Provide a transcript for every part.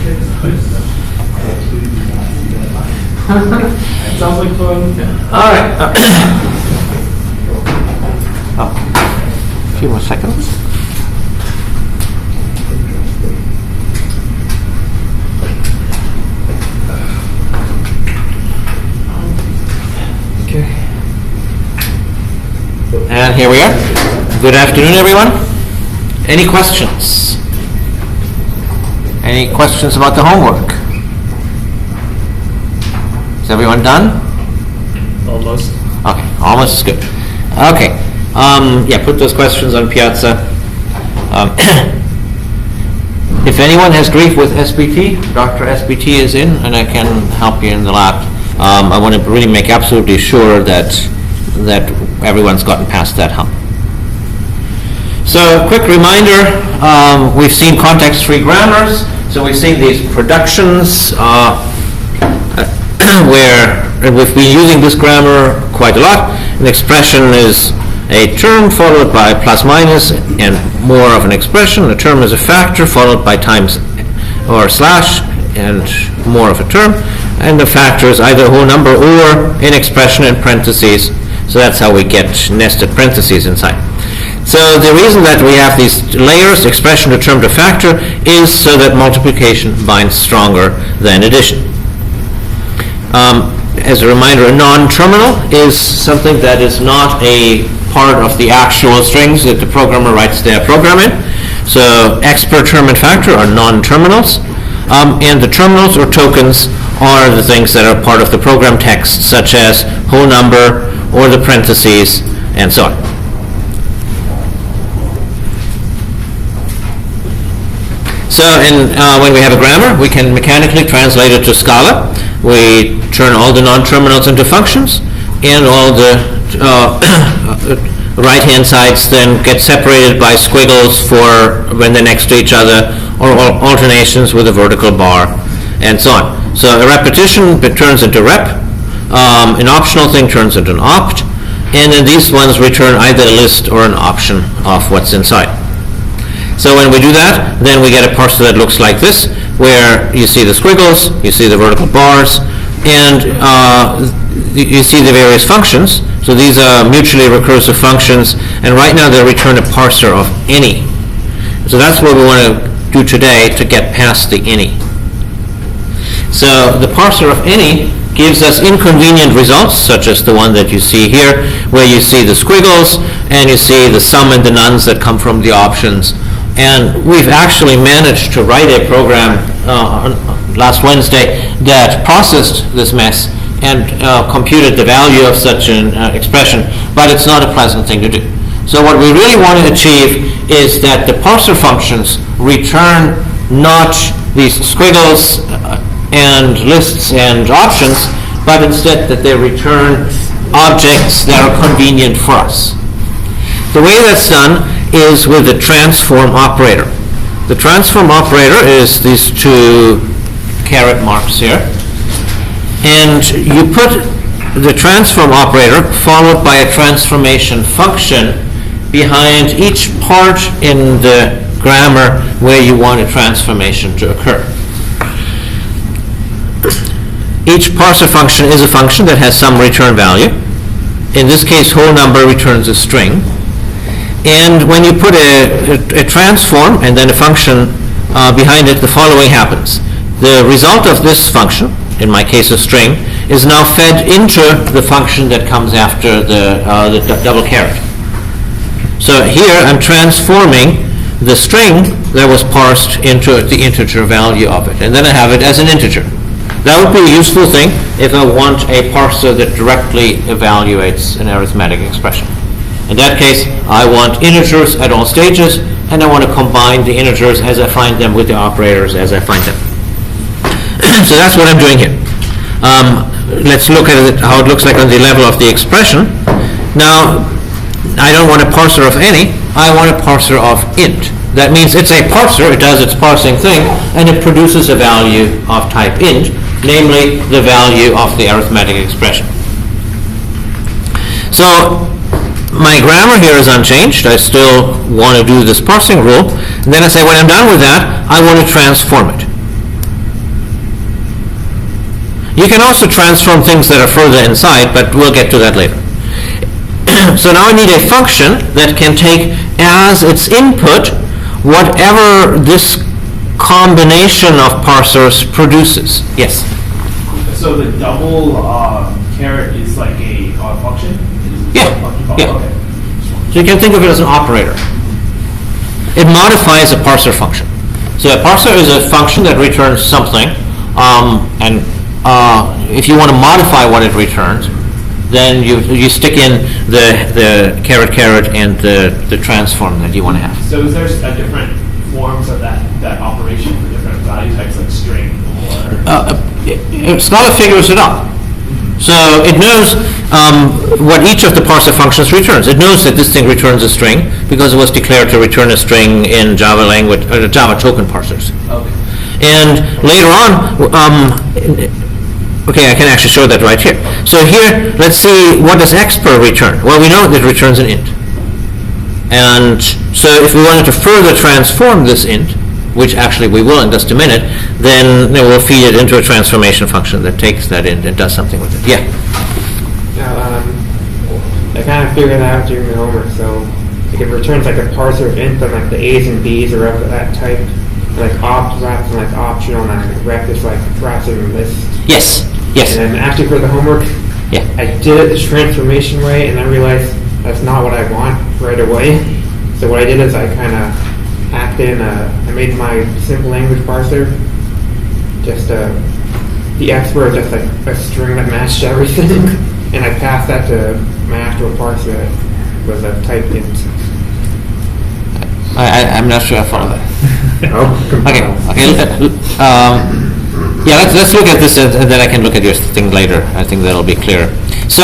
Sounds like fun. All right. A few more seconds. Okay. And here we are. Good afternoon, everyone. Any questions? Any questions about the homework? Is everyone done? Almost. Okay, almost is good. Okay, yeah, put those questions on Piazza. If anyone has grief with SBT, Dr. SBT is in, and I can help you in the lab. I want to really make absolutely sure that everyone's gotten past that hump. So, quick reminder, we've seen context-free grammars, so we've seen these productions where we've been using this grammar quite a lot. An expression is a term followed by plus minus and more of an expression. A term is a factor followed by times or slash and more of a term. And the factor is either a whole number or an expression in parentheses. So that's how we get nested parentheses inside. So the reason that we have these layers, expression to term to factor, is so that multiplication binds stronger than addition. As a reminder, a non-terminal is something that is not a part of the actual strings that the programmer writes their program in. So X per term and factor are non-terminals, and the terminals or tokens are the things that are part of the program text, such as whole number or the parentheses and so on. So when we have a grammar, we can mechanically translate it to Scala. We turn all the non-terminals into functions, and all the right-hand sides then get separated by squiggles for when they're next to each other, or alternations with a vertical bar, and so on. So a repetition turns into rep, an optional thing turns into an opt, and then these ones return either a list or an option of what's inside. So when we do that, then we get a parser that looks like this, where you see the squiggles, you see the vertical bars, and you see the various functions. So these are mutually recursive functions, and right now they return a parser of any. So that's what we want to do today to get past the any. So the parser of any gives us inconvenient results, such as the one that you see here, where you see the squiggles, and you see the sum and the nones that come from the options. And we've actually managed to write a program last Wednesday that processed this mess and computed the value of such an expression, but it's not a pleasant thing to do. So what we really want to achieve is that the parser functions return not these squiggles and lists and options, but instead that they return objects that are convenient for us. The way that's done is with the transform operator. The transform operator is these two caret marks here. And you put the transform operator followed by a transformation function behind each part in the grammar where you want a transformation to occur. Each parser function is a function that has some return value. In this case, whole number returns a string. And when you put a transform and then a function behind it, the following happens. The result of this function, in my case a string, is now fed into the function that comes after the double caret. So here I'm transforming the string that was parsed into the integer value of it, and then I have it as an integer. That would be a useful thing if I want a parser that directly evaluates an arithmetic expression. In that case, I want integers at all stages, and I want to combine the integers as I find them with the operators as I find them. So that's what I'm doing here. Let's look at it, how it looks like on the level of the expression. Now, I don't want a parser of any, I want a parser of int. That means it's a parser, it does its parsing thing, and it produces a value of type int, namely the value of the arithmetic expression. So my grammar here is unchanged. I still want to do this parsing rule. And then I say, when I'm done with that, I want to transform it. You can also transform things that are further inside, but we'll get to that later. So now I need a function that can take as its input whatever this combination of parsers produces. Yes? So the double caret is like a function? Yeah. Yeah. Okay. So you can think of it as an operator. It modifies a parser function. So a parser is a function that returns something, and if you want to modify what it returns, then you stick in the caret and the transform that you want to have. So is there different forms of that operation for different value types, like string or? Scala figures it out. So it knows what each of the parser functions returns. It knows that this thing returns a string because it was declared to return a string in Java language, or Java token parsers. Okay. And later on, okay, I can actually show that right here. So here, let's see, what does expr return? Well, we know that it returns an int. And so if we wanted to further transform this int, which actually we will in just a minute, then we'll feed it into a transformation function that takes that int and does something with it. Yeah? I kind of figured that out during the homework, so like it returns like a parser of int, but like the A's and B's are of that type. Like opt wraps and like optional, and like rep is like wraps in the list. Yes. Yes. And then actually for the homework, Yeah. I did it the transformation way, and I realized that's not what I want right away. So what I did is I kind of hacked in, I made my simple language parser, just the expr is just like a string that matched everything, and I passed that to my actual parser that was a typed int. I'm not sure I follow that. Okay. Yeah, let's look at this, and then I can look at your thing later. I think that'll be clear. So,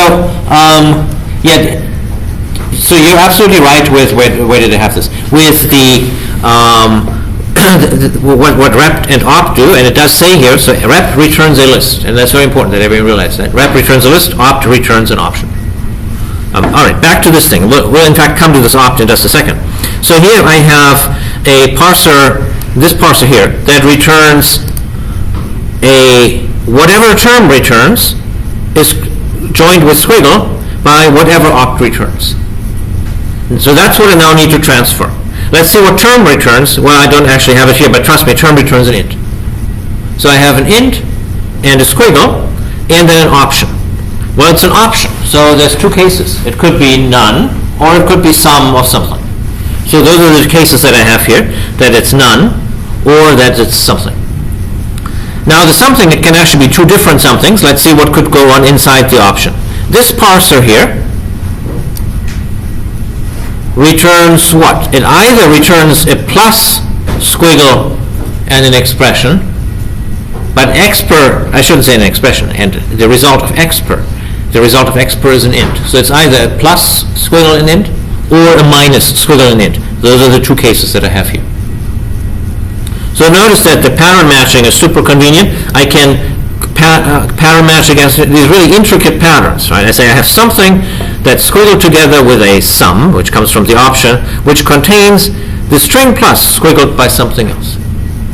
yeah, so you're absolutely right with where did I have this? With the what rep and opt do, and it does say here. So rep returns a list, and that's very important that everyone realize that. Rep returns a list, opt returns an option. All right, back to this thing. We'll in fact come to this opt in just a second. So here I have a parser, this parser here, that returns a whatever term returns is joined with squiggle by whatever opt returns. And so that's what I now need to transfer. Let's see what term returns. Well, I don't actually have it here, but trust me, term returns an int. So I have an int and a squiggle and then an option. Well, it's an option, so there's two cases. It could be none, or it could be some of something. So those are the cases that I have here, that it's none, or that it's something. Now the something, it can actually be two different somethings. Let's see what could go on inside the option. This parser here returns what? It either returns a plus squiggle and an expression, but expr, I shouldn't say an expression, and the result of expr. The result of expr is an int. So it's either a plus squiggle and int or a minus squiggle and int. Those are the two cases that I have here. So notice that the pattern matching is super convenient. I can pattern match against these really intricate patterns. Right? I say I have something that's squiggled together with a sum, which comes from the option, which contains the string plus squiggled by something else.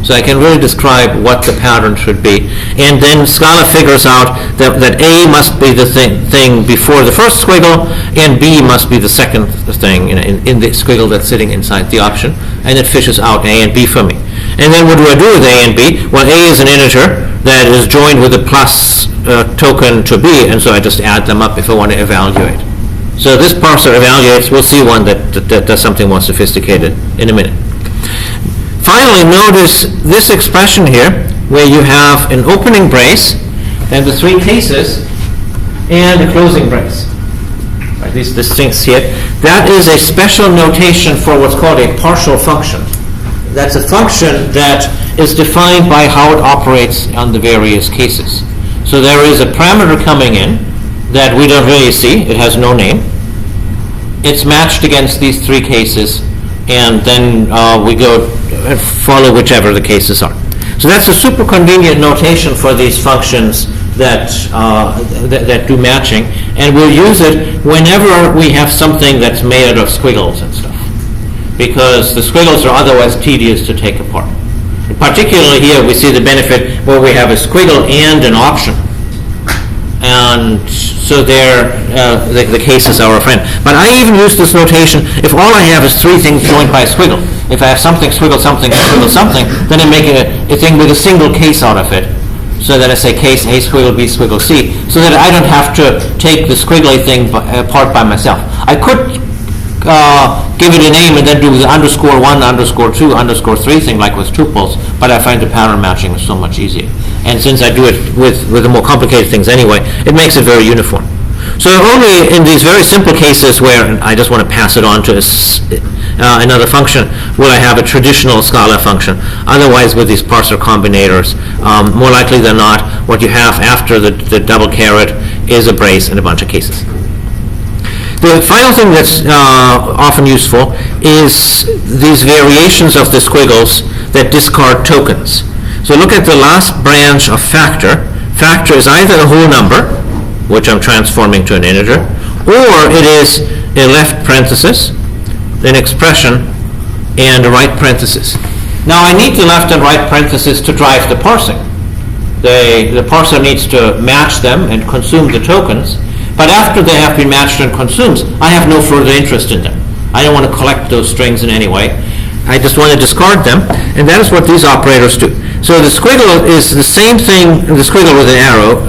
So I can really describe what the pattern should be. And then Scala figures out that A must be the thing before the first squiggle, and B must be the second thing in the squiggle that's sitting inside the option, and it fishes out A and B for me. And then what do I do with A and B? Well, A is an integer that is joined with a plus token to B, and so I just add them up if I want to evaluate. So this parser evaluates. We'll see one that does something more sophisticated in a minute. Finally, notice this expression here, where you have an opening brace, and the three cases, and a closing brace. Right, these things here. That is a special notation for what's called a partial function. That's a function that is defined by how it operates on the various cases. So there is a parameter coming in that we don't really see. It has no name. It's matched against these three cases, and then we go follow whichever the cases are. So that's a super convenient notation for these functions that do matching, and we'll use it whenever we have something that's made out of squiggles and stuff, because the squiggles are otherwise tedious to take apart. Particularly here we see the benefit where we have a squiggle and an option. and so the cases are a friend. But I even use this notation if all I have is three things joined by a squiggle. If I have something, squiggle something, squiggle something, then I make a thing with a single case out of it. So that I say case A squiggle B squiggle C, so that I don't have to take the squiggly thing apart by myself. I could give it a name and then do the _1, _2, _3 thing like with tuples, but I find the pattern matching is so much easier. And since I do it with the more complicated things anyway, it makes it very uniform. So only in these very simple cases where I just want to pass it on to another function will I have a traditional Scala function. Otherwise, with these parser combinators, more likely than not, what you have after the double caret is a brace in a bunch of cases. The final thing that's often useful is these variations of the squiggles that discard tokens. So look at the last branch of factor. Factor is either a whole number, which I'm transforming to an integer, or it is a left parenthesis, an expression, and a right parenthesis. Now I need the left and right parenthesis to drive the parsing. The parser needs to match them and consume the tokens, but after they have been matched and consumed, I have no further interest in them. I don't want to collect those strings in any way. I just want to discard them, and that is what these operators do. So the squiggle is the same thing, the squiggle with an arrow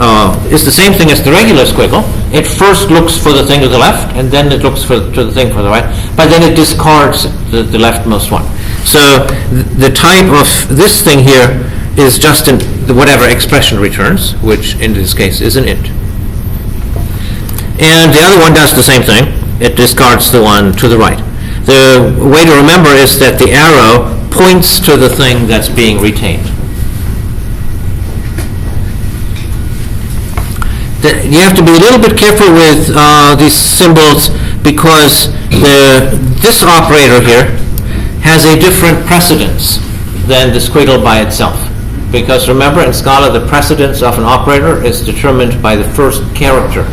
is the same thing as the regular squiggle. It first looks for the thing to the left, and then it looks to the thing for the right, but then it discards the leftmost one. So the type of this thing here is just in whatever expression returns, which in this case is an int. And the other one does the same thing. It discards the one to the right. The way to remember is that the arrow points to the thing that's being retained. You have to be a little bit careful with these symbols because this operator here has a different precedence than the squiggle by itself. Because remember, in Scala, the precedence of an operator is determined by the first character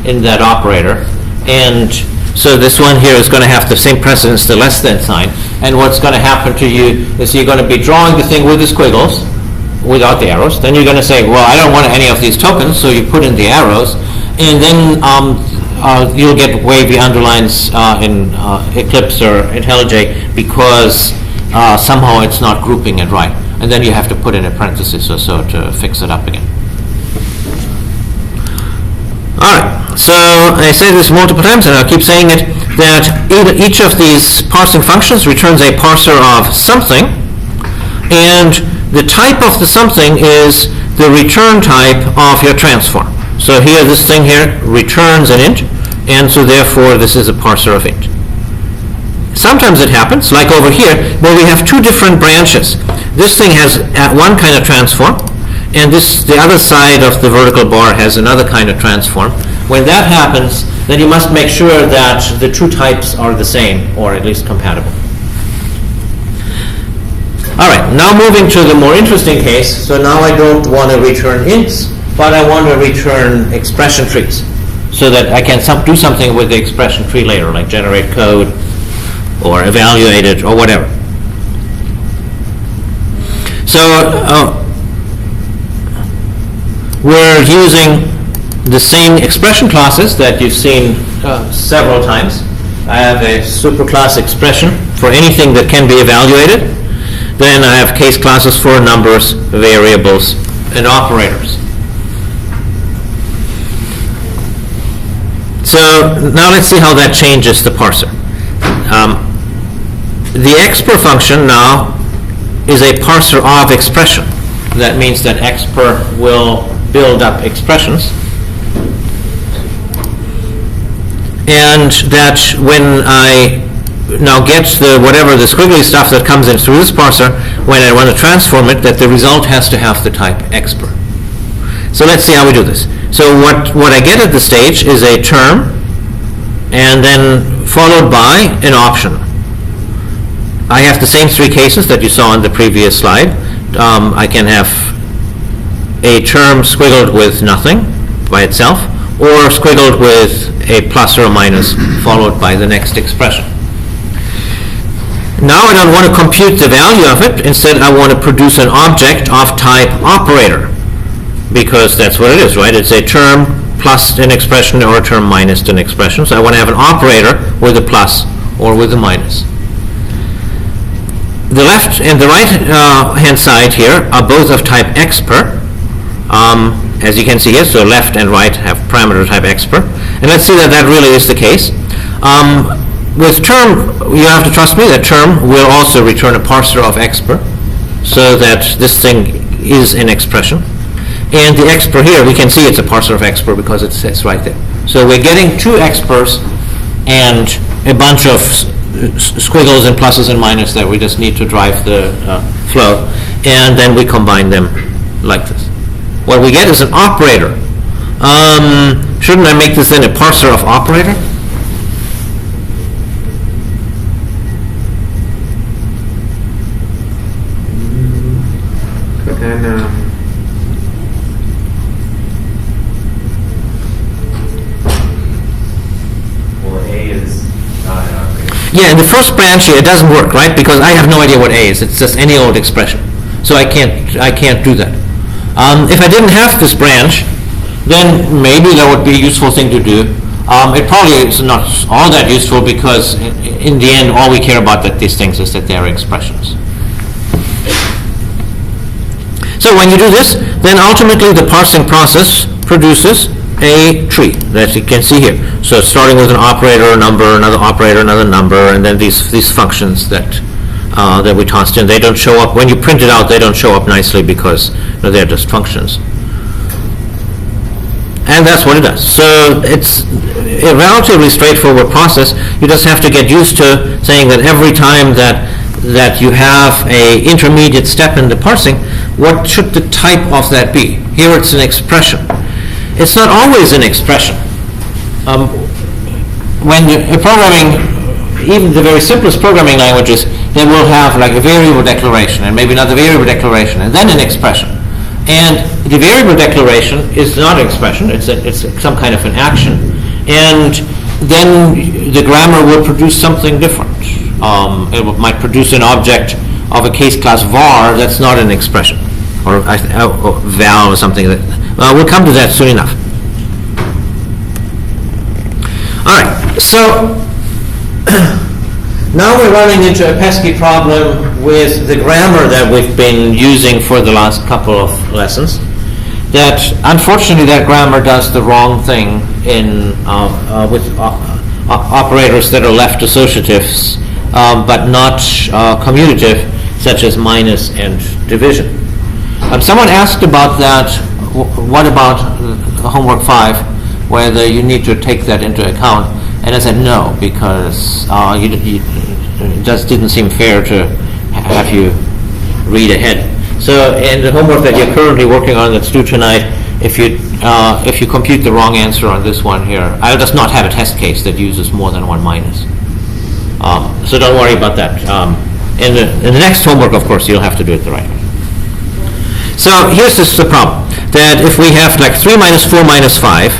in that operator. And so this one here is going to have the same precedence, the less than sign. And what's going to happen to you is you're going to be drawing the thing with the squiggles, without the arrows. Then you're going to say, well, I don't want any of these tokens, so you put in the arrows. And then you'll get wavy underlines in Eclipse or IntelliJ because somehow it's not grouping it right. And then you have to put in a parenthesis or so to fix it up again. All right, so I say this multiple times, and I'll keep saying it, that each of these parsing functions returns a parser of something, and the type of the something is the return type of your transform. So here, this thing here returns an int, and so therefore this is a parser of int. Sometimes it happens, like over here, where we have two different branches. This thing has one kind of transform, and the other side of the vertical bar has another kind of transform. When that happens, then you must make sure that the two types are the same, or at least compatible. All right, now moving to the more interesting case. So now I don't want to return ints, but I want to return expression trees, so that I can do something with the expression tree later, like generate code, or evaluate it, or whatever. So we're using the same expression classes that you've seen several times. I have a superclass expression for anything that can be evaluated. Then I have case classes for numbers, variables, and operators. So now let's see how that changes the parser. The expr function now is a parser of expression. That means that expr will build up expressions. And that when I now get whatever the squiggly stuff that comes in through this parser, when I want to transform it, that the result has to have the type expr. So let's see how we do this. So what I get at this stage is a term, and then followed by an option. I have the same three cases that you saw on the previous slide. I can have a term squiggled with nothing by itself, or squiggled with a plus or a minus followed by the next expression. Now I don't want to compute the value of it. Instead, I want to produce an object of type operator, because that's what it is, right? It's a term plus an expression or a term minus an expression. So I want to have an operator with a plus or with a minus. The left and the right hand side here are both of type expr. As you can see here, so left and right have parameter type expr. And let's see that that really is the case. With term, you have to trust me that term will also return a parser of expr, so that this thing is an expression. And the expr here, we can see it's a parser of expr because it says right there. So we're getting two exprs and a bunch of squiggles and pluses and minuses that we just need to drive the flow, and then we combine them like this. What we get is an operator. Shouldn't I make this then a parser of operator? But then, Well, A is not an operator. Yeah, in the first branch here, it doesn't work, right? Because I have no idea what A is. It's just any old expression. So I can't do that. If I didn't have this branch, then maybe that would be a useful thing to do. It probably is not all that useful because in the end, all we care about that these things is that they're expressions. So when you do this, then ultimately the parsing process produces a tree that you can see here. So starting with an operator, a number, another operator, another number, and then these functions that we tossed in. They don't show up when you print it out. They don't show up nicely because they're just functions. And that's what it does. So it's a relatively straightforward process. You just have to get used to saying that every time that you have a intermediate step in the parsing, what should the type of that be? Here it's an expression. It's not always an expression. When you're programming, even the very simplest programming languages, they will have like a variable declaration and maybe another variable declaration and then an expression. And the variable declaration is not an expression, it's some kind of an action. And then the grammar will produce something different. It might produce an object of a case class var that's not an expression, or val or something. We'll come to that soon enough. All right, so now we're running into a pesky problem with the grammar that we've been using for the last couple of lessons. That unfortunately that grammar does the wrong thing in with operators that are left associatives, but not commutative, such as minus and division. Someone asked about that. What about homework 5, whether you need to take that into account? And I said no, because it just didn't seem fair to have you read ahead. So in the homework that you're currently working on that's due tonight, if you compute the wrong answer on this one here, I'll just not have a test case that uses more than one minus. So don't worry about that. In the next homework, of course, you'll have to do it the right way. So here's the problem, that if we have like 3 minus 4 minus 5,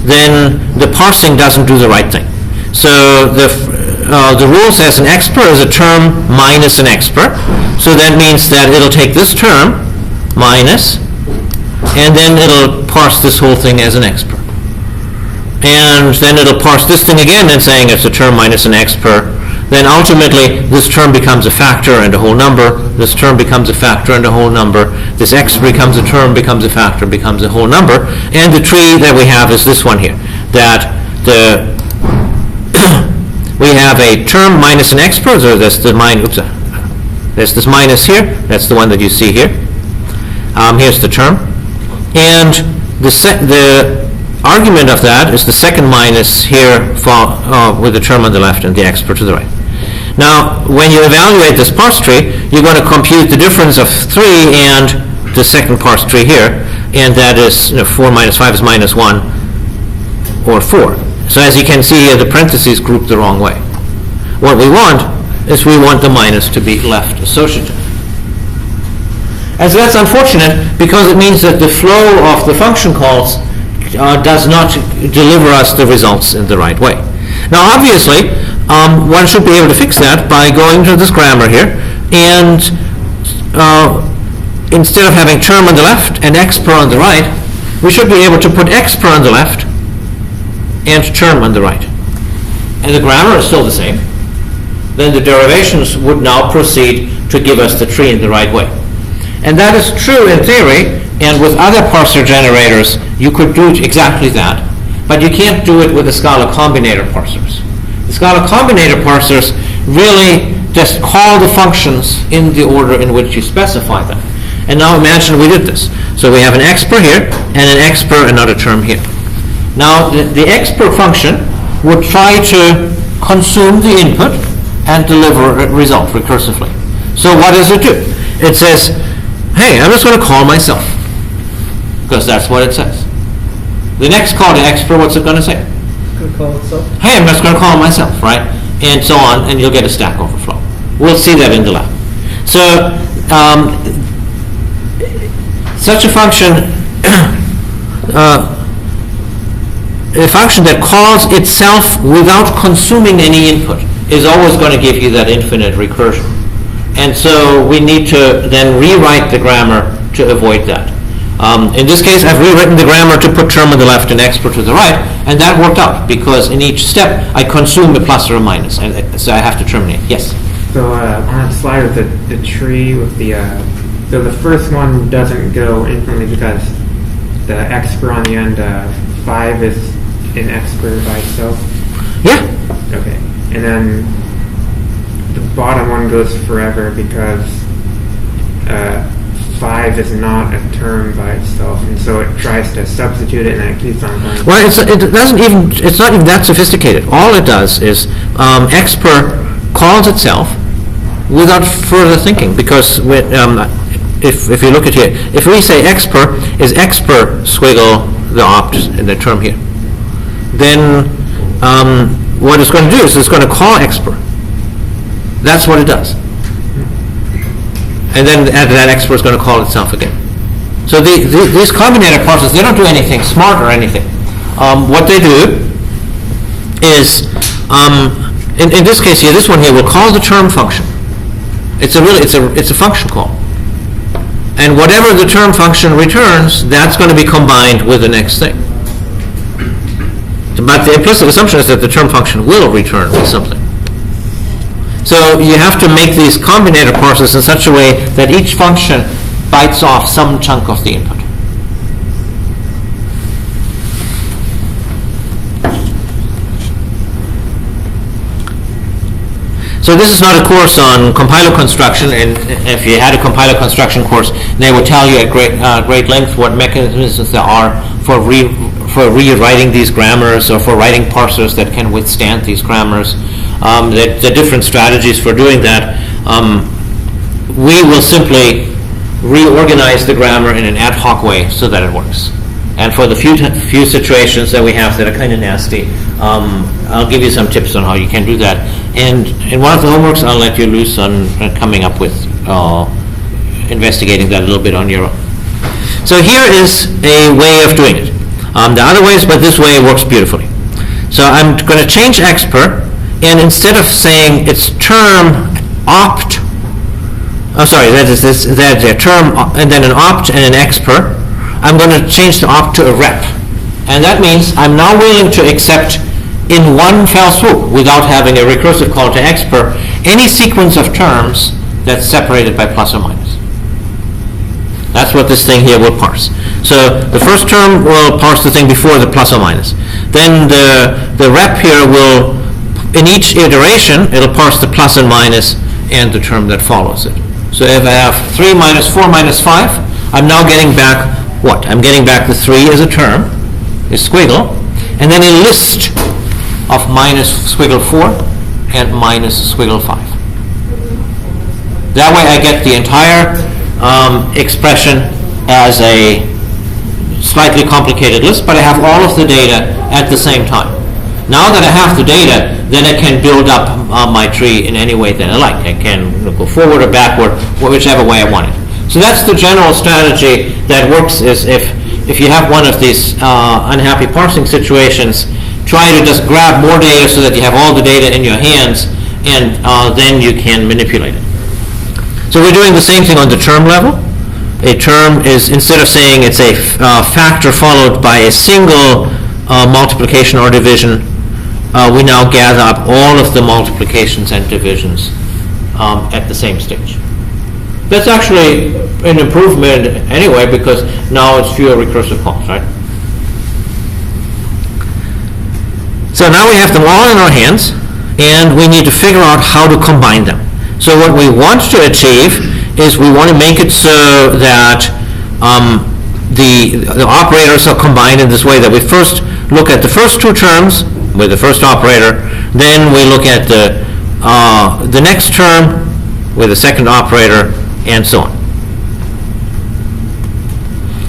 then the parsing doesn't do the right thing. So the rule says an expr is a term minus an expr. So that means that it'll take this term minus, and then it'll parse this whole thing as an expr. And then it'll parse this thing again and saying it's a term minus an expr. Then ultimately this term becomes a factor and a whole number. This term becomes a factor and a whole number. This x becomes a term, becomes a factor, becomes a whole number. And the tree that we have is this one here. That we have a term minus an expr. So there's this minus here. That's the one that you see here. Here's the term. And the argument of that is the second minus here with the term on the left and the expr to the right. Now, when you evaluate this parse tree, you're going to compute the difference of 3 and the second parse tree here, and that is 4 minus 5 is minus 1, or 4. So as you can see here, the parentheses grouped the wrong way. What we want is we want the minus to be left associative. And so that's unfortunate because it means that the flow of the function calls does not deliver us the results in the right way. Now obviously, one should be able to fix that by going to this grammar here, and instead of having term on the left and expr on the right, we should be able to put expr on the left and term on the right. And the grammar is still the same. Then the derivations would now proceed to give us the tree in the right way. And that is true in theory, and with other parser generators, you could do exactly that. But you can't do it with the Scala combinator parsers. The Scala combinator parsers really just call the functions in the order in which you specify them. And now imagine we did this. So we have an expr here, and an expr, another term here. Now the expr function would try to consume the input and deliver a result recursively. So what does it do? It says, hey, I'm just going to call myself, because that's what it says. The next call to expr, what's it going to say? Could call itself. Hey, I'm just going to call myself, right? And so on, and you'll get a Stack Overflow. We'll see that in the lab. So such a function, a function that calls itself without consuming any input is always going to give you that infinite recursion. And so we need to then rewrite the grammar to avoid that. In this case, I've rewritten the grammar to put term on the left and expr to the right, and that worked out because in each step I consume a plus or a minus, and so I have to terminate. Yes? So on that slide with the tree with the so the first one doesn't go infinitely because the expr on the end 5 is an expr by itself. Yeah. Okay, and then the bottom one goes forever because 5 is not a term by itself, and so it tries to substitute it, and then it keeps on going. Well, it's not even that sophisticated. All it does is expr calls itself without further thinking, because if you look at here, if we say expr is expr squiggle the opt in the term here, then what it's going to do is it's going to call expr. That's what it does. And then that expr is going to call itself again. So these combinator parsers, they don't do anything smart or anything. What they do is, in this case here, this one here will call the term function. It's a function call. And whatever the term function returns, that's going to be combined with the next thing. But the implicit assumption is that the term function will return something. So you have to make these combinator parsers in such a way that each function bites off some chunk of the input. So this is not a course on compiler construction, and if you had a compiler construction course, they would tell you at great length what mechanisms there are for rewriting these grammars or for writing parsers that can withstand these grammars. The different strategies for doing that. We will simply reorganize the grammar in an ad hoc way so that it works. And for the few situations that we have that are kind of nasty, I'll give you some tips on how you can do that. And in one of the homeworks, I'll let you loose on coming up with investigating that a little bit on your own. So here is a way of doing it. There are other ways, but this way works beautifully. So I'm going to change expr, and instead of saying it's term opt, that's a term and then an opt and an expr, I'm going to change the opt to a rep. And that means I'm now willing to accept in one fell swoop, without having a recursive call to expr, any sequence of terms that's separated by plus or minus. That's what this thing here will parse. So the first term will parse the thing before the plus or minus. Then the rep here will, in each iteration, it'll parse the plus and minus and the term that follows it. So if I have 3 minus 4 minus 5, I'm now getting back what? I'm getting back the 3 as a term, is squiggle, and then a list of minus squiggle 4 and minus squiggle 5. That way I get the entire expression as a slightly complicated list, but I have all of the data at the same time. Now that I have the data, then I can build up my tree in any way that I like. I can go forward or backward, whichever way I want it. So that's the general strategy that works, is if you have one of these unhappy parsing situations, try to just grab more data so that you have all the data in your hands, and then you can manipulate it. So we're doing the same thing on the term level. a term is, instead of saying it's a factor followed by a single multiplication or division, we now gather up all of the multiplications and divisions at the same stage. That's actually an improvement anyway, because now it's fewer recursive calls, right? So now we have them all in our hands, and we need to figure out how to combine them. So what we want to achieve is we want to make it so that the operators are combined in this way, that we first look at the first two terms with the first operator, then we look at the next term with the second operator, and so on.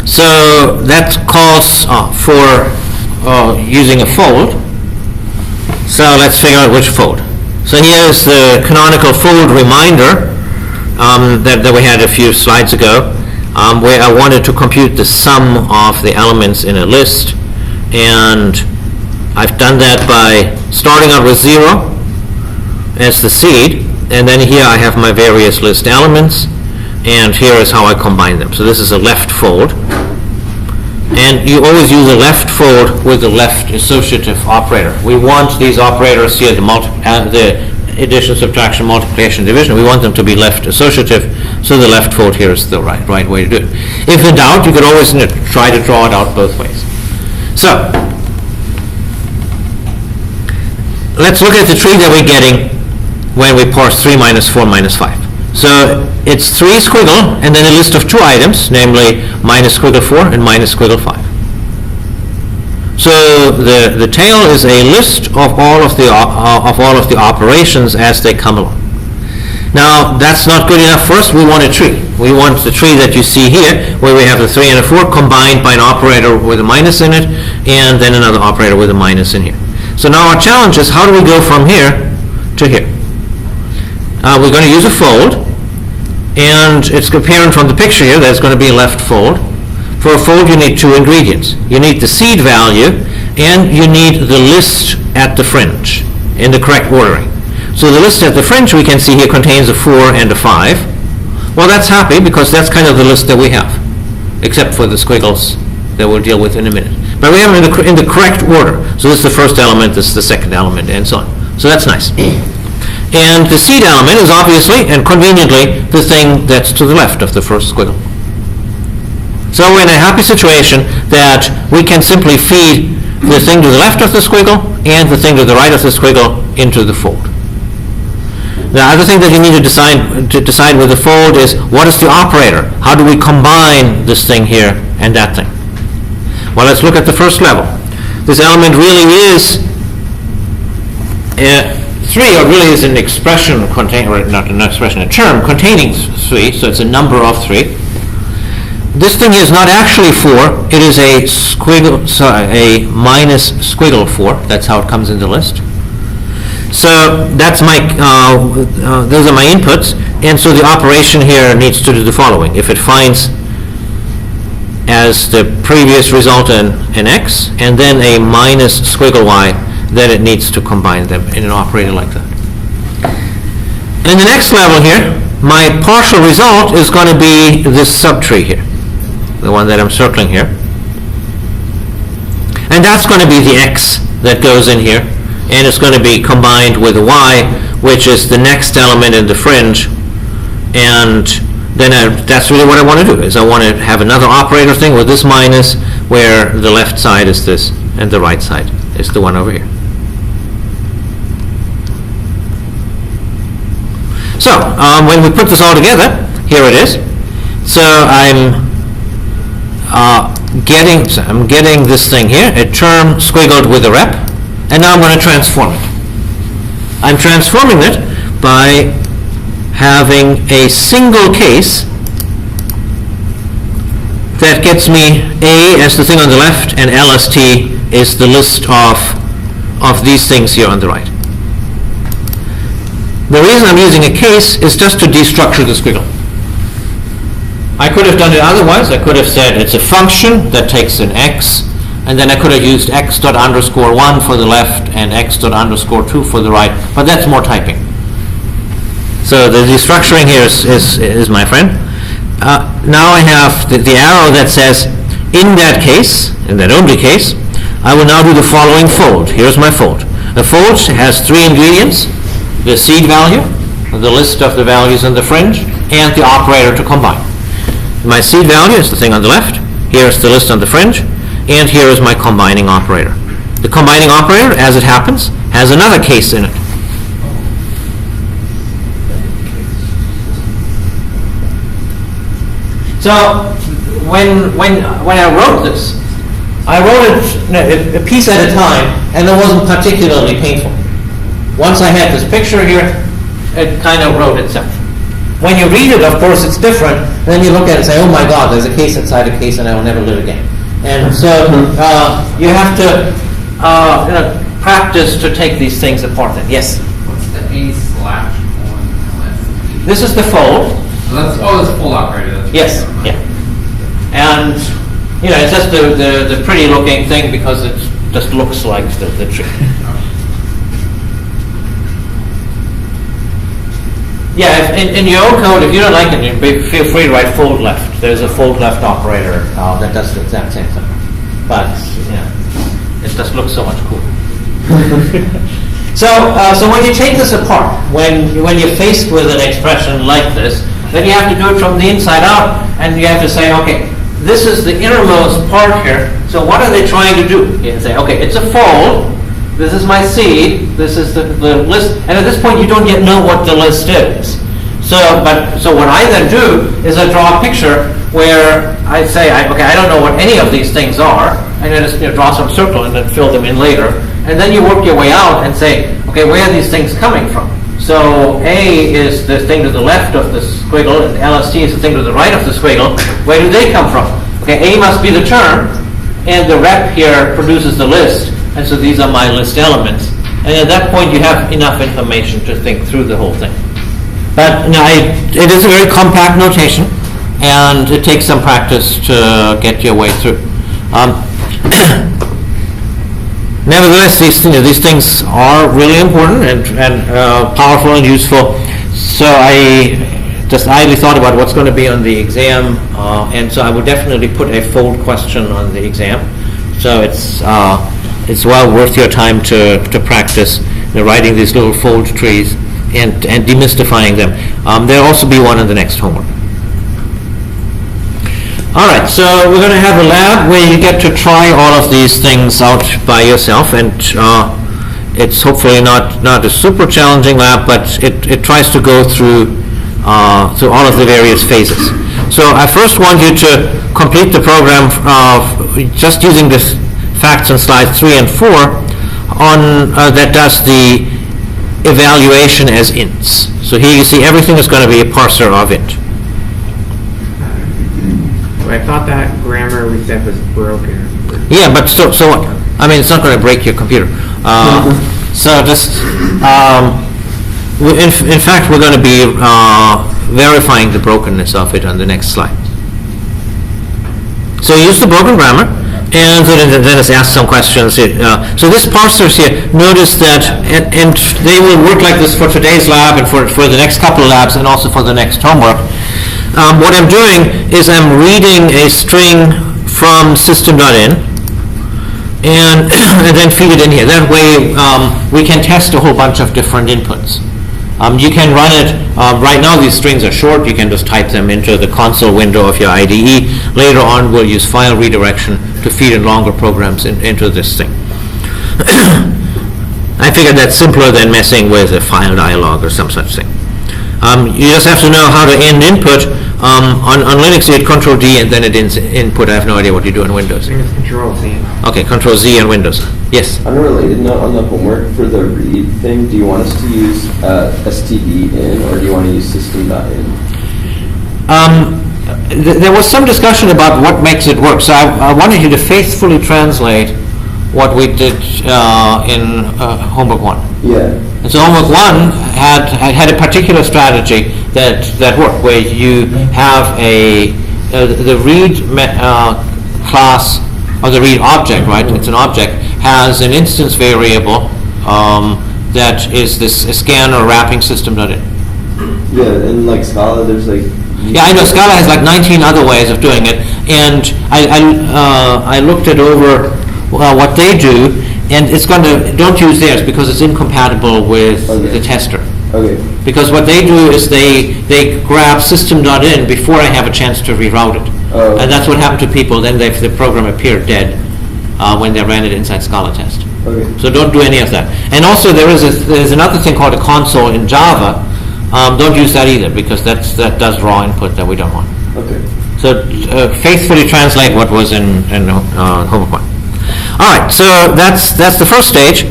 So that calls for using a fold. So let's figure out which fold. So here's the canonical fold reminder that we had a few slides ago, where I wanted to compute the sum of the elements in a list, and I've done that by starting out with 0 as the seed, and then here I have my various list elements, and here is how I combine them. So this is a left fold, and you always use a left fold with the left associative operator. We want these operators here, the addition, subtraction, multiplication, division, we want them to be left associative, so the left fold here is the right way to do it. If in doubt, you could always try to draw it out both ways. So let's look at the tree that we're getting when we parse 3 minus 4 minus 5. So it's 3 squiggle and then a list of 2 items, namely minus squiggle 4 and minus squiggle 5. So the tail is a list of all of the operations as they come along. Now that's not good enough for us. We want a tree. We want the tree that you see here, where we have a 3 and a 4 combined by an operator with a minus in it, and then another operator with a minus in here. So now our challenge is, how do we go from here to here? We're going to use a fold, and it's apparent from the picture here that it's going to be a left fold. For a fold, you need 2 ingredients. You need the seed value, and you need the list at the fringe in the correct ordering. So the list at the fringe, we can see here, contains a 4 and a 5. Well, that's happy, because that's kind of the list that we have, except for the squiggles that we'll deal with in a minute. But we have them in the correct order. So this is the first element, this is the second element, and so on. So that's nice. And the seed element is obviously and conveniently the thing that's to the left of the first squiggle. So we're in a happy situation that we can simply feed the thing to the left of the squiggle and the thing to the right of the squiggle into the fold. The other thing that you need to decide with the fold is, what is the operator? How do we combine this thing here and that thing? Well, let's look at the first level. This element really is 3, or really is an expression containing, not an expression, a term containing 3, so it's a number of 3. This thing is not actually 4, it is a squiggle, a minus squiggle 4. That's how it comes in the list. So that's my, those are my inputs, and so the operation here needs to do the following. If it finds as the previous result an x, and then a minus squiggle y, then it needs to combine them in an operator like that. In the next level here, my partial result is going to be this subtree here, the one that I'm circling here. And that's going to be the x that goes in here, and it's going to be combined with a y, which is the next element in the fringe. And then that's really what I want to do, is I want to have another operator thing with this minus, where the left side is this, and the right side is the one over here. So when we put this all together, here it is. So I'm getting this thing here, a term squiggled with a rep, and now I'm going to transform it. I'm transforming it by having a single case that gets me A as the thing on the left, and LST is the list of these things here on the right. The reason I'm using a case is just to destructure the squiggle. I could have done it otherwise. I could have said it's a function that takes an x, and then I could have used x._1 for the left and x._2 for the right, but that's more typing. So the destructuring here is my friend. now I have the arrow that says, in that case, in that only case, I will now do the following fold. Here's my fold. The fold has 3 ingredients: the seed value, the list of the values in the fringe, and the operator to combine. My seed value is the thing on the left. Here's the list on the fringe, and here is my combining operator. The combining operator, as it happens, has another case in it. So when I wrote this, I wrote it a piece at a time, and it wasn't particularly painful. Once I had this picture here, it kind of wrote itself. When you read it, of course, it's different. Then you look at it and say, oh my God, there's a case inside a case, and I will never live again. And so you have to practice to take these things apart. Then. Yes? What's the A/1 LST? This is the fold. So that's full operator. That's Yes. Yeah. And it's just the pretty looking thing because it just looks like the tree. Yeah, in your own code, if you don't like it, feel free to write fold left. There's a fold left operator that does the exact same thing. But it just looks so much cooler. So when you take this apart, when you're faced with an expression like this, then you have to do it from the inside out, and you have to say, okay, this is the innermost part here, so what are they trying to do? You can say, okay, it's a fold, this is my seed, this is the list, and at this point you don't yet know what the list is. So what I then do is I draw a picture where I say, okay, I don't know what any of these things are, and then just draw some circle and then fill them in later, and then you work your way out and say, okay, where are these things coming from? So A is the thing to the left of the squiggle, and LST is the thing to the right of the squiggle. Where do they come from? Okay, A must be the term, and the rep here produces the list, and so these are my list elements. And at that point, you have enough information to think through the whole thing. But it is a very compact notation, and it takes some practice to get your way through. Nevertheless, these things are really important and powerful and useful. So I just idly thought about what's going to be on the exam, and so I would definitely put a fold question on the exam. So it's well worth your time to practice writing these little fold trees and demystifying them. There'll also be one in the next homework. All right, so we're going to have a lab where you get to try all of these things out by yourself, and it's hopefully not a super challenging lab, but it tries to go through all of the various phases. So I first want you to complete the program just using the facts on slides 3 and 4 on that does the evaluation as ints. So here you see everything is going to be a parser of int. I thought that grammar we said was broken. Yeah, but so what? I mean, it's not going to break your computer. So just, in fact, we're going to be verifying the brokenness of it on the next slide. So use the broken grammar, and then let's ask some questions. So this parsers here, notice that, and they will work like this for today's lab and for the next couple of labs and also for the next homework. What I'm doing is I'm reading a string from system.in and then feed it in here. That way we can test a whole bunch of different inputs. You can run it, right now these strings are short, you can just type them into the console window of your IDE. Later on we'll use file redirection to feed in longer programs into this thing. I figured that's simpler than messing with a file dialog or some such thing. You just have to know how to end input. On Linux, you hit Control-D and then it ends input. I have no idea what you do in Windows. I think it's Control-Z. Okay, Control-Z on Windows. Yes? On a related note, on the homework for the read thing, do you want us to use std in or do you want to use system.in? There was some discussion about what makes it work. So I wanted you to faithfully translate what we did in homework 1. Yeah. And so homework 1 had a particular strategy that worked, where you have the read class, or the read object, right? It's an object, has an instance variable that is this scan or wrapping system.in. Yeah, and like Scala, there's like Yeah, I know Scala has like 19 other ways of doing it, and I looked it over, what they do, and it's going to, don't use theirs because it's incompatible with Okay. the tester. Okay. Because what they do is they grab system.in before I have a chance to reroute it. Oh. And that's what happened to people, then the program appeared dead when they ran it inside Scala test. Okay. So don't do any of that. And also there's another thing called a console in Java. Don't use that either because that does raw input that we don't want. Okay. So faithfully translate what was in homework 1. All right, so that's the first stage.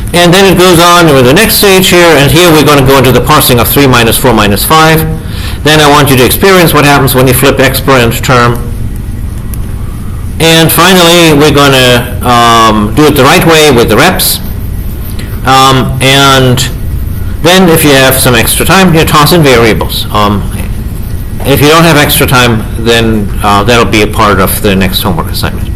And then it goes on with the next stage here, and here we're going to go into the parsing of 3 minus 4 minus 5. Then I want you to experience what happens when you flip exponent term. And finally, we're going to do it the right way with the reps. And then if you have some extra time, you toss in variables. If you don't have extra time, then that'll be a part of the next homework assignment.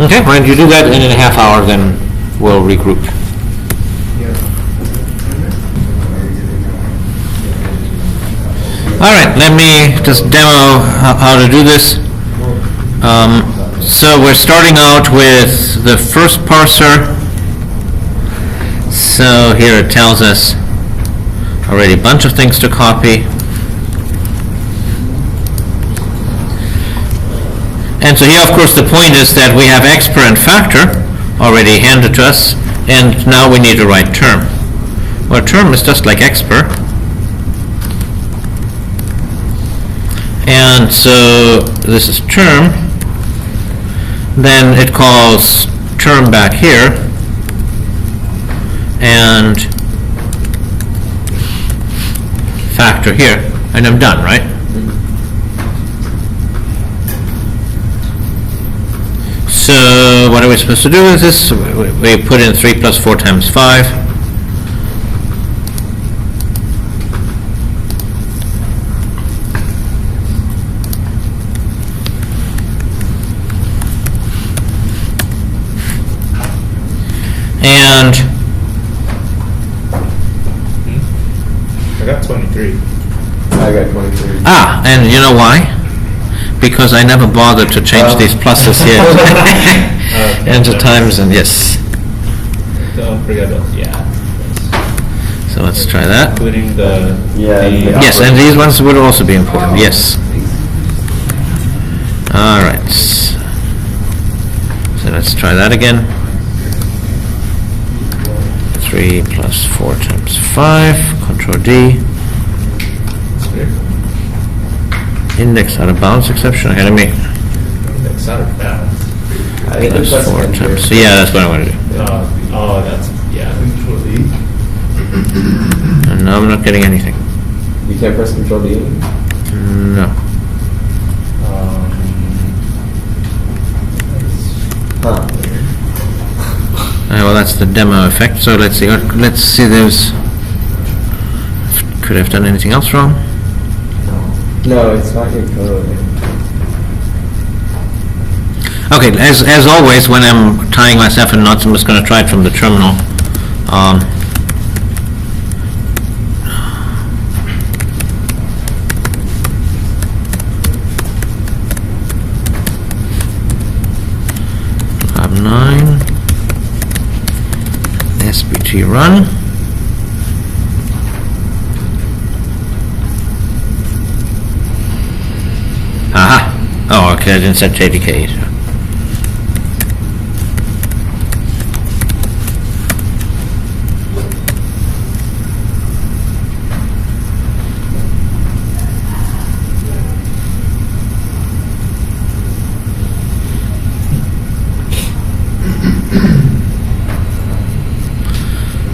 Okay, when you do that in a half hour, then we'll regroup. All right, let me just demo how to do this. So we're starting out with the first parser. So here it tells us already a bunch of things to copy. And so here, of course, the point is that we have expr and factor already handed to us, and now we need to write term. Well, term is just like expr. And so this is term. Then it calls term back here, and factor here, and I'm done, right? So what are we supposed to do with this? We put in 3 plus 4 times 5. And I got 23. I got 23. and you know why? Because I never bothered to change these pluses here into times, and yes. Don't forget about, yeah. So let's try that. Including the... Yeah, the Yes, and these ones would also be important, yes. All right. So let's try that again. 3 plus 4 times 5, Control D. Index out of bounds exception. Okay, let me. It's out of bounds. I think Plus that's 4 enter. times. So yeah, that's what I want to do. That's, yeah. Control D. And now I'm not getting anything. You can't press Control D? No. Huh. Well, that's the demo effect. So let's see. Let's see. Could I have done anything else wrong? No, it's not your code. Okay, as always, when I'm tying myself in knots, I'm just going to try it from the terminal. Lab 9, SBT run. Aha! Oh, okay, I didn't set JDK.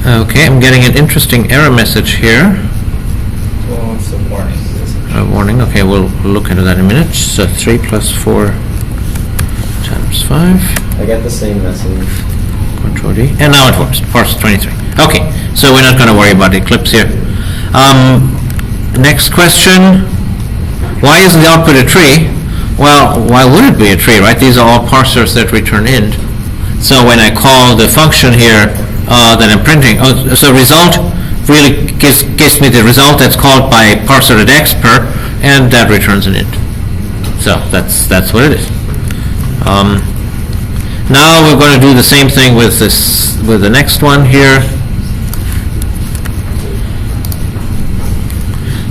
Okay, I'm getting an interesting error message here. Well, it's a warning. A warning, okay, we'll look into that in a minute. So 3 plus 4 times 5, I got the same message. Control D, and now it works, parse 23. Okay, so we're not going to worry about Eclipse here. Next question, why isn't the output a tree? Well, why would it be a tree, right? These are all parsers that return int. So when I call the function here, that I'm printing. Oh, so result really gives me the result that's called by parser.expr, and that returns an int. So that's what it is. Now we're going to do the same thing with the next one here.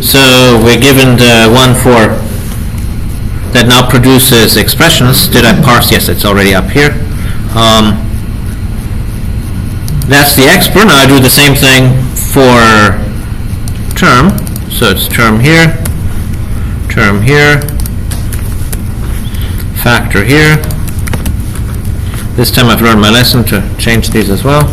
So we're given the one that now produces expressions. Did I parse? Yes, it's already up here. That's the expr. Now I do the same thing for term. So it's term here, factor here. This time I've learned my lesson to change these as well.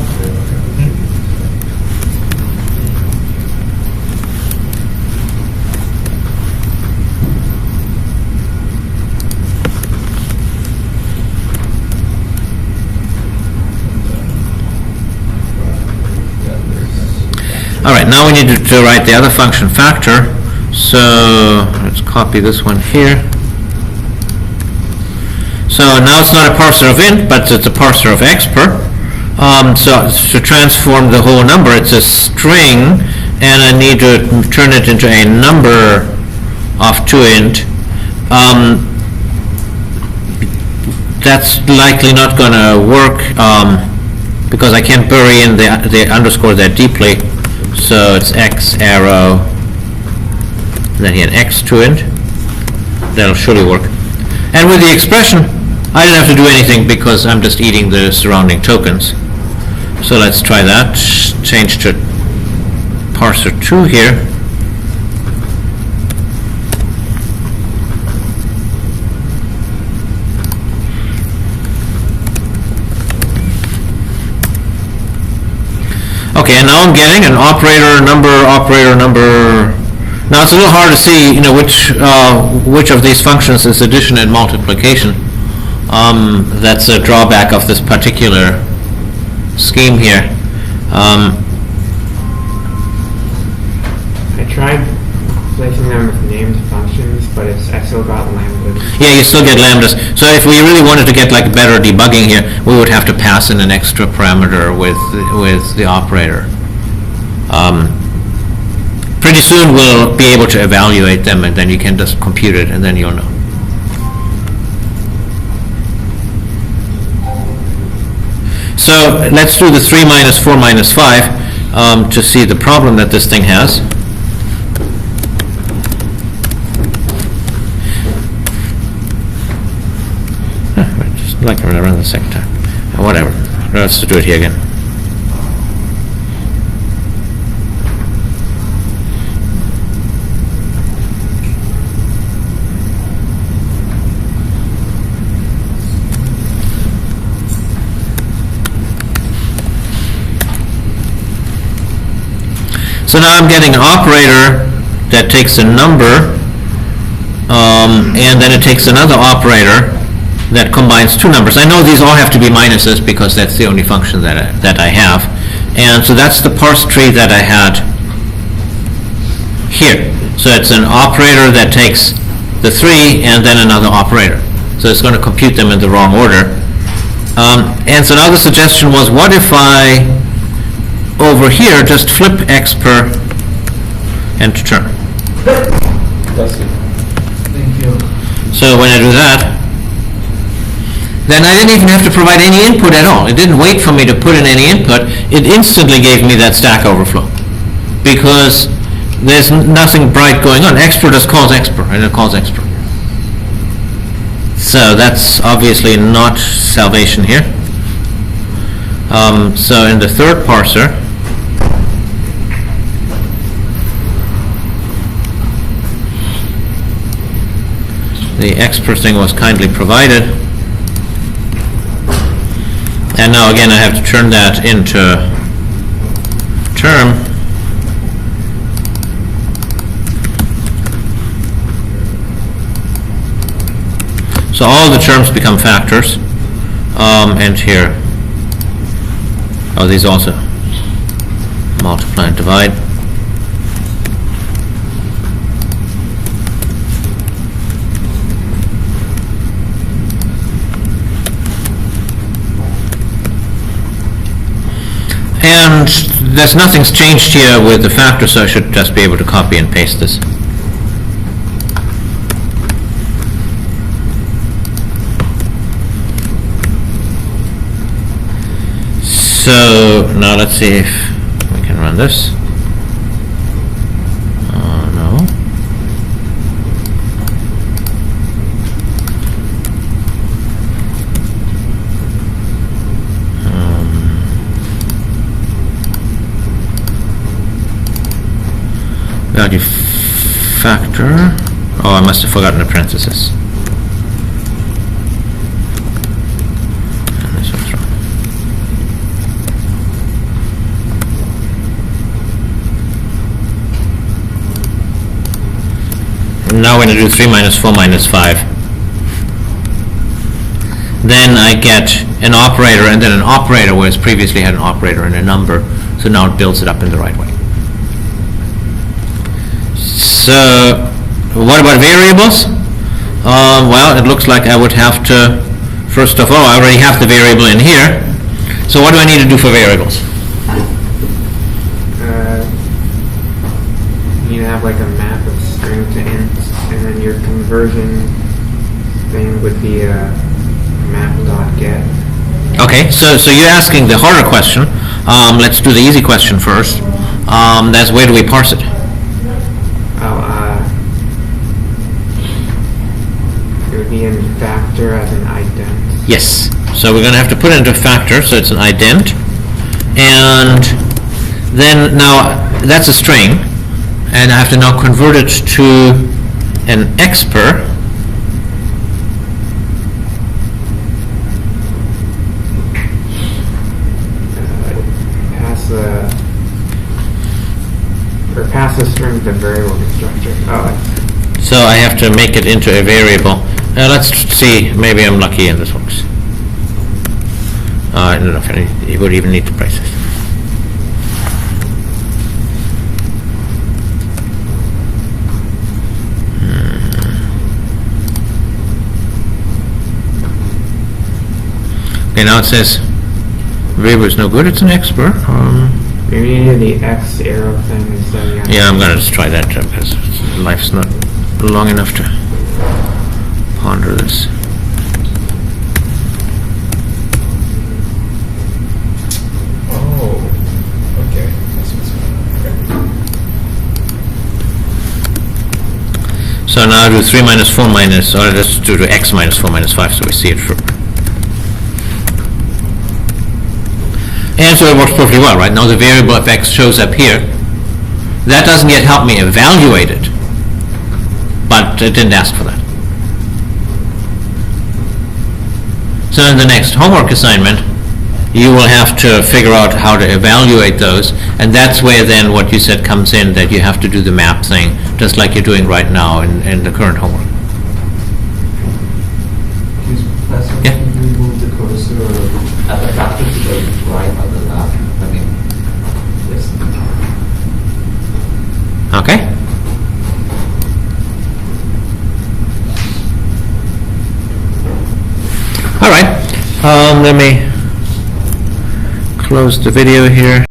All right, now we need to write the other function, factor. So let's copy this one here. So now it's not a parser of int, but it's a parser of expr. So to transform the whole number, it's a string, and I need to turn it into a number of 2int. That's likely not going to work because I can't bury in the underscore that deeply. So it's x arrow, then here an x 2int. That'll surely work. And with the expression, I don't have to do anything because I'm just eating the surrounding tokens. So let's try that. Change to parser 2 here. Okay, and now I'm getting an operator number. Now it's a little hard to see, which of these functions is addition and multiplication. That's a drawback of this particular scheme here. I tried replacing them with named functions, but I still got lambdas. Yeah, you still get lambdas. So if we really wanted to get like better debugging here, we would have to pass in an extra parameter with the operator. Pretty soon we'll be able to evaluate them, and then you can just compute it, and then you'll know. So let's do the 3 minus 4 minus 5 to see the problem that this thing has. Just like I'm going to run the second time. Whatever. Let's do it here again. So now I'm getting an operator that takes a number, and then it takes another operator that combines two numbers. I know these all have to be minuses because that's the only function that I have. And so that's the parse tree that I had here. So it's an operator that takes the 3 and then another operator. So it's going to compute them in the wrong order. And so now the suggestion was, what if I over here just flip expr and term? That's it. Thank you. So when I do that, then I didn't even have to provide any input at all. It didn't wait for me to put in any input. It instantly gave me that Stack Overflow because there's nothing bright going on. Expr just calls expr, and it calls expr. So that's obviously not salvation here. So in the third parser, the expr thing was kindly provided. And now again I have to turn that into term. So all the terms become factors. And here, oh, these also multiply and divide. And there's nothing's changed here with the factor, so I should just be able to copy and paste this. So now let's see if we can run this. No. Value factor. Oh, I must have forgotten the parentheses. And this one's wrong. Now we're going to do 3 minus 4 minus 5. Then I get an operator and then an operator, whereas previously had an operator and a number. So now it builds it up in the right way. So what about variables? Well, it looks like I would have to, first of all, I already have the variable in here. So what do I need to do for variables? You need to have like a map of string to int, and then your conversion thing would be a map.get. Okay, so you're asking the harder question. Let's do the easy question first. That's where do we parse it? It would be in factor as an ident. Yes. So we're going to have to put it into factor, so it's an ident. And then now that's a string, and I have to now convert it to an expr. Pass the string to the variable constructor. Oh, so I have to make it into a variable. Let's see, maybe I'm lucky and this works. I don't know if you would even need to price this. Okay, now it says variable is no good, it's an expr. Maybe you need the X arrow thing instead of the Yeah, I'm going to just try that because life's not long enough to ponder this. Oh, okay. That's what's going on. So now I do 3 minus 4 minus, or let's do to x minus 4 minus 5 so we see it through. And so it works perfectly well, right? Now the variable of x shows up here. That doesn't yet help me evaluate it, but it didn't ask for that. So in the next homework assignment, you will have to figure out how to evaluate those, and that's where then what you said comes in, that you have to do the map thing, just like you're doing right now in the current homework. Yeah. Can you move the cursor at the factor to the right of the left? I mean, yes. Okay. All right. Let me close the video here.